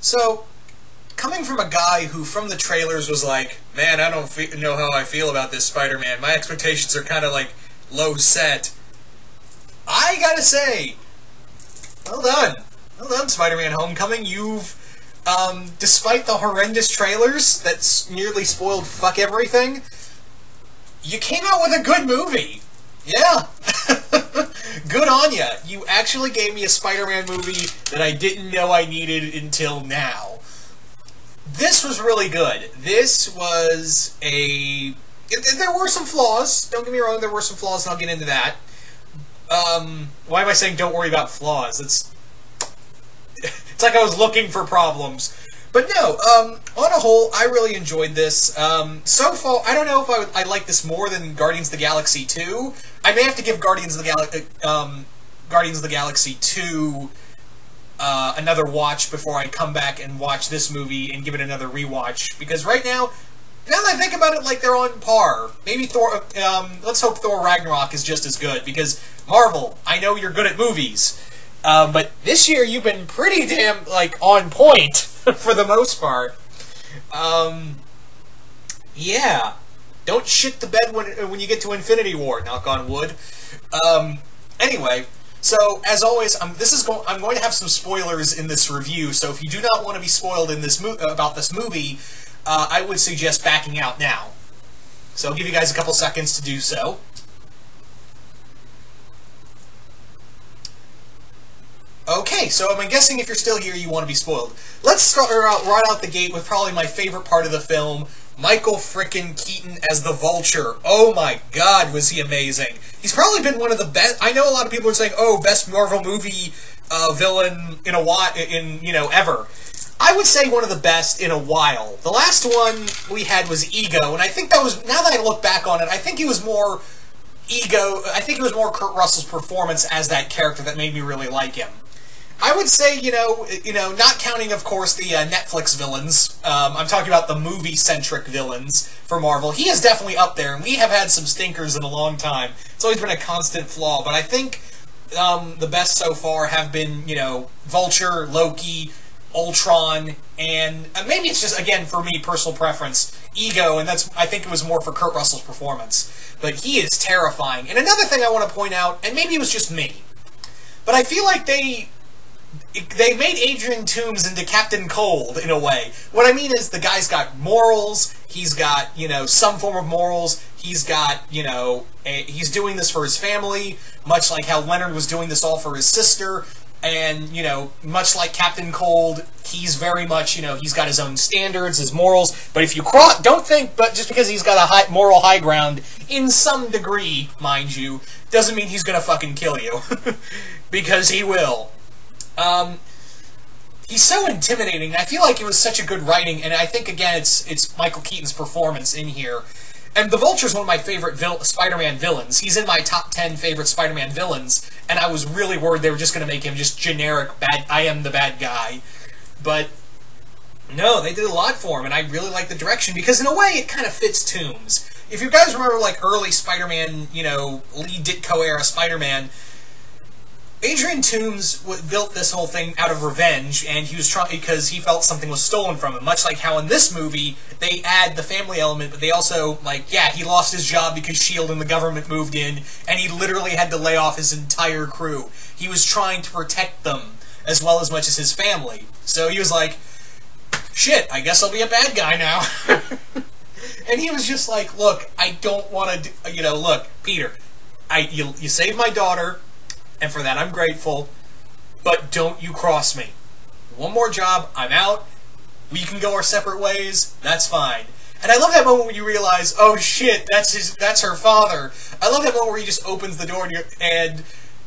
So, coming from a guy who, from the trailers, was like, man, I don't know how I feel about this Spider-Man. My expectations are kind of, like, low set. I gotta say, well done. Well done, Spider-Man Homecoming. You've, despite the horrendous trailers that nearly spoiled fuck everything, you came out with a good movie. Yeah. Good on ya. You actually gave me a Spider-Man movie that I didn't know I needed until now. This was really good. This was a... There were some flaws. Don't get me wrong, there were some flaws, and I'll get into that. Why am I saying don't worry about flaws? It's like I was looking for problems. But no, on a whole, I really enjoyed this. So far, I don't know if I like this more than Guardians of the Galaxy 2. I may have to give Guardians of the Galaxy 2 another watch before I come back and watch this movie and give it another rewatch. Because right now that I think about it, like, they're on par. Maybe Thor, let's hope Thor Ragnarok is just as good, because Marvel, I know you're good at movies. But this year you've been pretty damn, like, on point, for the most part. Yeah. Don't shit the bed when you get to Infinity War, knock on wood. Anyway, so, as always, I'm going to have some spoilers in this review, so if you do not want to be spoiled in this about this movie, I would suggest backing out now. So I'll give you guys a couple seconds to do so. Okay, so I'm guessing if you're still here, you want to be spoiled. Let's start right out the gate with probably my favorite part of the film, Michael frickin' Keaton as the Vulture. Oh my god, was he amazing. He's probably been one of the best... I know a lot of people are saying, oh, best Marvel movie villain in a while, ever. I would say one of the best in a while. The last one we had was Ego, and I think that was... Now that I look back on it, I think he was more... I think it was more Kurt Russell's performance as that character that made me really like him. I would say, not counting, of course, the Netflix villains. I'm talking about the movie-centric villains for Marvel. He is definitely up there, and we have had some stinkers in a long time. It's always been a constant flaw, but I think the best so far have been, Vulture, Loki, Ultron, and maybe it's just, again, for me, personal preference, Ego, and I think it was more for Kurt Russell's performance. But he is terrifying. And another thing I want to point out, and maybe it was just me, but I feel like they made Adrian Toomes into Captain Cold, in a way. What I mean is, the guy's got morals, he's got, some form of morals, he's got, he's doing this for his family, much like how Leonard was doing this all for his sister, and, much like Captain Cold, he's very much, he's got his own standards, his morals, but if you don't think, but just because he's got a moral high ground, in some degree, mind you, doesn't mean he's gonna fucking kill you. Because he will. He's so intimidating. I feel like it was such a good writing, and I think, again, it's Michael Keaton's performance in here. And the Vulture's one of my favorite Spider-Man villains. He's in my top 10 favorite Spider-Man villains, and I was really worried they were just going to make him just generic bad, I am the bad guy. But, no, they did a lot for him, and I really like the direction, because in a way, it kind of fits Toomes. If you guys remember, like, early Spider-Man, Lee Ditko-era Spider-Man, Adrian Toomes built this whole thing out of revenge, and he was trying because he felt something was stolen from him. Much like how in this movie they add the family element, but they also he lost his job because S.H.I.E.L.D. and the government moved in, and he literally had to lay off his entire crew. He was trying to protect them as well as much as his family. So he was like, "Shit, I guess I'll be a bad guy now." And he was just like, "Look, I don't want to, look, Peter, you saved my daughter." And for that, I'm grateful, but don't you cross me. One more job, I'm out, we can go our separate ways, that's fine. And I love that moment when you realize, oh shit, that's her father. I love that moment where he just opens the door and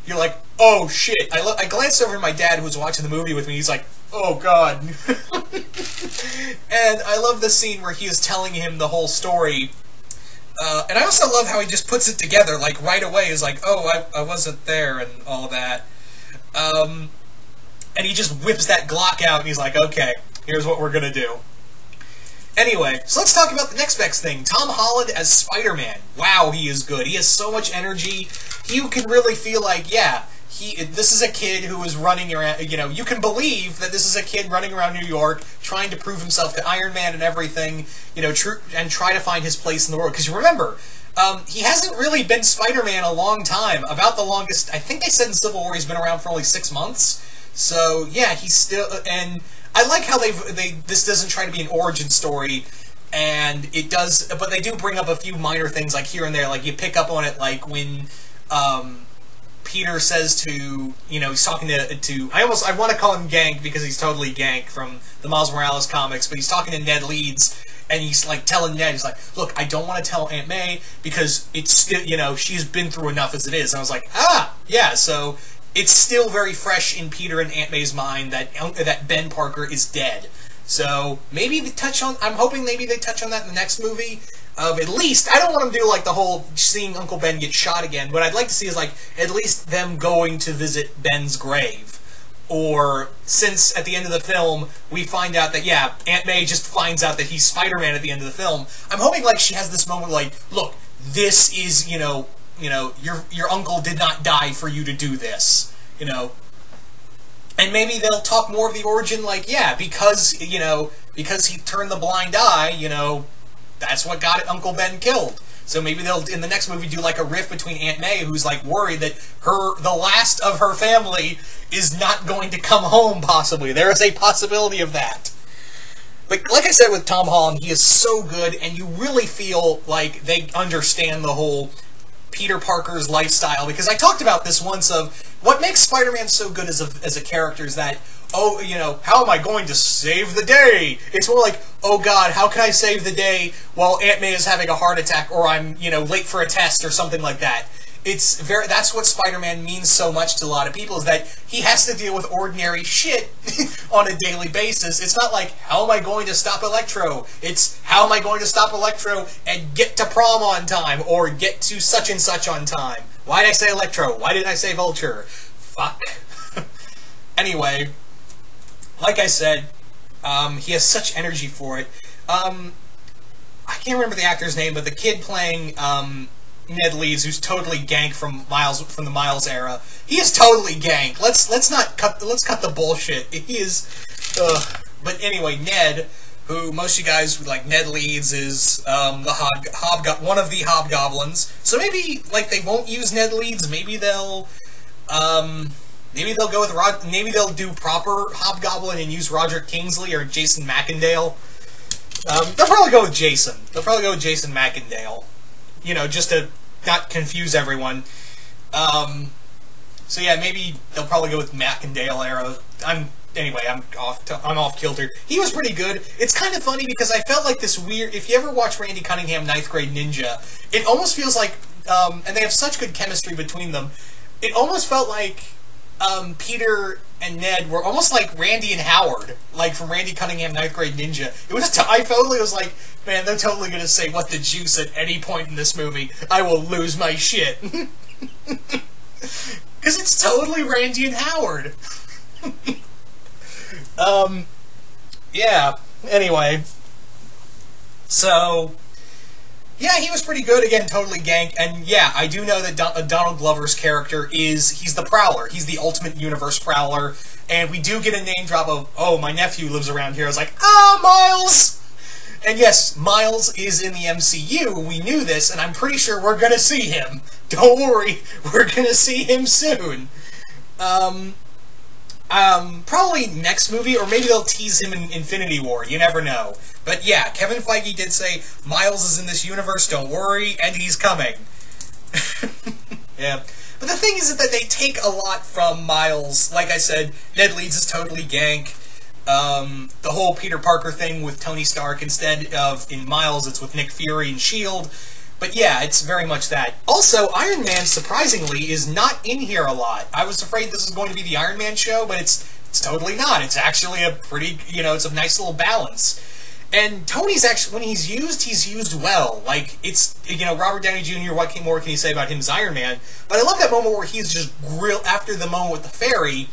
you're like, oh shit. I glanced over at my dad who was watching the movie with me, he's like, oh god. And I love the scene where he is telling him the whole story. And I also love how he just puts it together, like, right away. He's like, oh, I wasn't there, and all that. And he just whips that Glock out, and he's like, okay, here's what we're gonna do. Anyway, so let's talk about the next best thing. Tom Holland as Spider-Man. Wow, he is good. He has so much energy. You can really feel like, yeah, this is a kid who is running around, you can believe that this is a kid running around New York trying to prove himself to Iron Man and everything, and try to find his place in the world. Because you remember, he hasn't really been Spider-Man a long time. About the longest, I think they said in Civil War he's been around for only 6 months. So, yeah, he's still, and I like how this doesn't try to be an origin story, and it does, but they do bring up a few minor things, like here and there, like you pick up on it, like when, Peter says to, he's talking to I want to call him Gank because he's totally Gank from the Miles Morales comics, but he's talking to Ned Leeds, and he's like telling Ned, he's like, look, I don't want to tell Aunt May because it's still, she's been through enough as it is. And I was like, yeah, so it's still very fresh in Peter and Aunt May's mind that Ben Parker is dead. So maybe I'm hoping maybe they touch on that in the next movie. At least, I don't want them to do like the whole seeing Uncle Ben get shot again. What I'd like to see is like at least them going to visit Ben's grave. Or since at the end of the film we find out that Aunt May just finds out that he's Spider-Man at the end of the film, I'm hoping like she has this moment like, look, this is your uncle did not die for you to do this, And maybe they'll talk more of the origin, like, because he turned the blind eye, that's what got Uncle Ben killed. So maybe they'll, in the next movie, do like a riff between Aunt May, who's like worried that the last of her family is not going to come home, possibly. There is a possibility of that. But like I said with Tom Holland, he is so good, and you really feel like they understand the whole Peter Parker's lifestyle, because I talked about this once of what makes Spider-Man so good as a character is that, how am I going to save the day? It's more like, oh God, how can I save the day while Aunt May is having a heart attack, or I'm, late for a test or something like that. That's what Spider-Man means so much to a lot of people, is that he has to deal with ordinary shit on a daily basis. It's not like, how am I going to stop Electro? It's, how am I going to stop Electro and get to prom on time, or get to such and such on time? Why did I say Electro? Why didn't I say Vulture? Fuck. Anyway, like I said, he has such energy for it. I can't remember the actor's name, but the kid playing, Ned Leeds, who's totally Gank from the Miles era. He is totally Gank. Let's cut the bullshit. He is. But anyway, Ned, who most of you guys like, Ned Leeds is one of the Hobgoblins. So maybe like they won't use Ned Leeds. Maybe they'll go with maybe they'll do proper Hobgoblin and use Roger Kingsley or Jason Macendale. They'll probably go with Jason. They'll probably go with Jason Macendale. Just to not confuse everyone. So yeah, maybe they'll probably go with Macendale era. I'm off kilter. He was pretty good. It's kind of funny because I felt like this weird. If you ever watch Randy Cunningham, Ninth Grade Ninja, it almost feels like, and they have such good chemistry between them. It almost felt like Peter and Ned were almost like Randy and Howard, like from Randy Cunningham, Ninth Grade Ninja. It was. I totally was like, man, they're totally gonna say "what the juice" at any point in this movie. I will lose my shit. Because it's totally Randy and Howard. Yeah. Anyway, so yeah, he was pretty good. Again, totally Gank. And yeah, I do know that Donald Glover's character he's the Prowler. He's the ultimate universe Prowler. And we do get a name drop of, oh, my nephew lives around here. I was like, Miles! And yes, Miles is in the MCU. We knew this, and I'm pretty sure we're gonna see him. Don't worry, we're gonna see him soon. Probably next movie, or maybe they'll tease him in Infinity War. You never know. But yeah, Kevin Feige did say, Miles is in this universe, don't worry, and he's coming. Yeah. But the thing is that they take a lot from Miles. Like I said, Ned Leeds is totally Gank. The whole Peter Parker thing with Tony Stark, instead of in Miles, it's with Nick Fury and S.H.I.E.L.D. But yeah, it's very much that. Also, Iron Man, surprisingly, is not in here a lot. I was afraid this was going to be the Iron Man show, but it's totally not. It's actually a pretty, it's a nice little balance. And Tony's actually, when he's used well. Like, it's, Robert Downey Jr., what more can you say about him as Iron Man? But I love that moment where he's just after the moment with the fairy,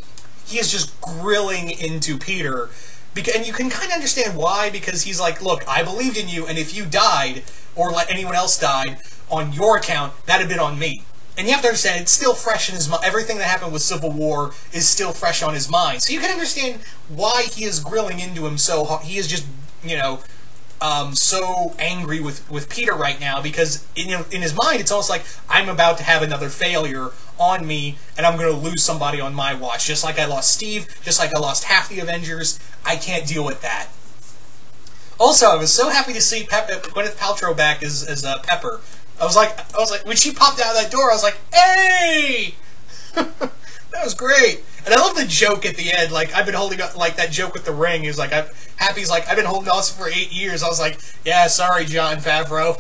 he is just grilling into Peter. And you can kind of understand why, because he's like, look, I believed in you, and if you died, or let anyone else died, on your account, that'd have been on me. And you have to understand, it's still fresh in his mind. Everything that happened with Civil War is still fresh on his mind. So you can understand why he is grilling into him so hard. He is just, so angry with Peter right now, because in his mind, it's almost like, I'm about to have another failure on me, and I'm going to lose somebody on my watch. Just like I lost Steve, just like I lost half the Avengers, I can't deal with that. Also, I was so happy to see Gwyneth Paltrow back as Pepper. I was like, when she popped out of that door, I was like, hey! That was great. And I love the joke at the end. Like, I've been holding up, like, that joke with the ring. He was like, Happy's like, I've been holding on for 8 years. I was like, yeah, sorry, Jon Favreau.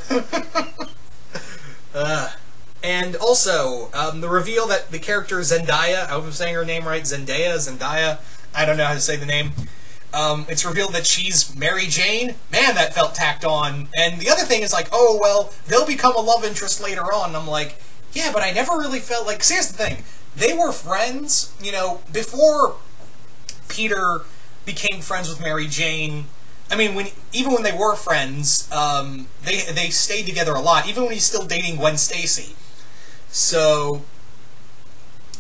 And also, the reveal that the character Zendaya, I hope I'm saying her name right, Zendaya, I don't know how to say the name. It's revealed that she's Mary Jane. Man, that felt tacked on. And the other thing is like, oh, well, they'll become a love interest later on. And I'm like, yeah, but I never really felt like... See, here's the thing. They were friends, before Peter became friends with Mary Jane. I mean, even when they were friends, they stayed together a lot, even when he's still dating Gwen Stacy. So...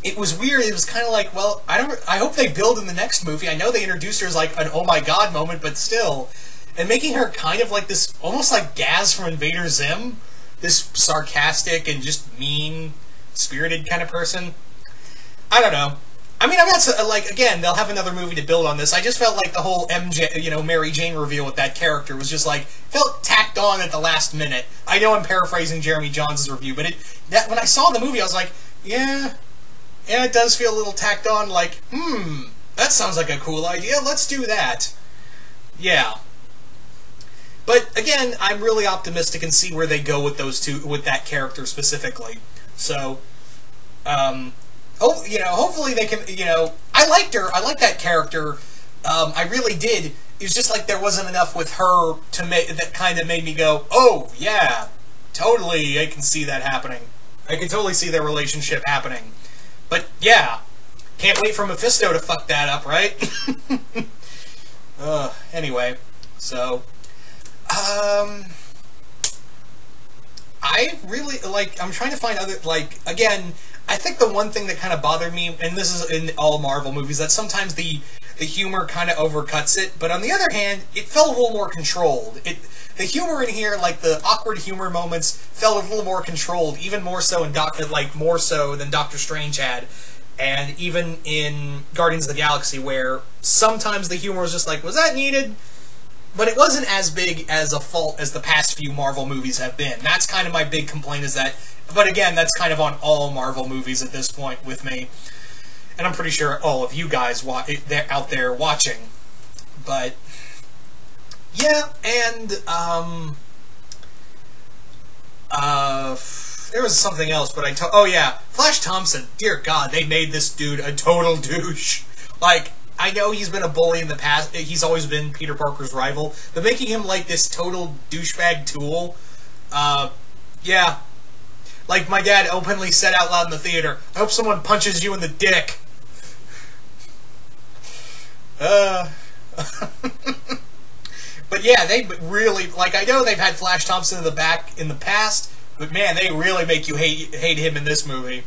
it was weird. It was kind of like, well, I hope they build in the next movie. I know they introduced her as like an oh my god moment, but still. And making her kind of like this, almost like Gaz from Invader Zim. This sarcastic and just mean-spirited kind of person. I don't know. I mean, I'm not, like, again, they'll have another movie to build on this. I just felt like the whole MJ, Mary Jane reveal with that character was just like, felt tacked on at the last minute. I know I'm paraphrasing Jeremy Johns' review, but when I saw the movie, I was like, yeah... yeah, it does feel a little tacked on, like, that sounds like a cool idea, let's do that. Yeah. But, again, I'm really optimistic and see where they go with those two, with that character specifically. So, hopefully they can, I liked her, I liked that character, I really did. It was just like there wasn't enough with her that kind of made me go, oh, yeah, totally, I can see that happening. I can totally see their relationship happening. But, yeah, can't wait for Mephisto to fuck that up, right? Anyway, so, I really, I'm trying to find other, again, I think the one thing that kind of bothered me, and this is in all Marvel movies, that sometimes the humor kind of overcuts it, but on the other hand, it felt a little more controlled. The humor in here, like the awkward humor moments, felt a little more controlled, even more so more so than Doctor Strange had, and even in Guardians of the Galaxy, where sometimes the humor was just like, was that needed? But it wasn't as big as a fault as the past few Marvel movies have been. That's kind of my big complaint, is that, but again, that's kind of on all Marvel movies at this point with me, and I'm pretty sure all of you guys out there watching, but... yeah, and, there was something else, but oh yeah, Flash Thompson, dear God, they made this dude a total douche. Like, I know he's been a bully in the past, he's always been Peter Parker's rival, but making him like this total douchebag tool, yeah. Like my dad openly said out loud in the theater, I hope someone punches you in the dick. But yeah, they really, I know they've had Flash Thompson in the past, but man, they really make you hate him in this movie.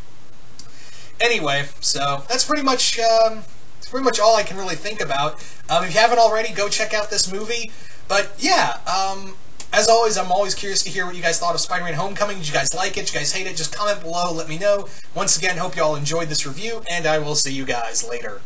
Anyway, so that's pretty much all I can really think about. If you haven't already, go check out this movie. But yeah, as always, I'm always curious to hear what you guys thought of Spider-Man Homecoming. Did you guys like it? Did you guys hate it? Just comment below, let me know. Once again, hope you all enjoyed this review, and I will see you guys later.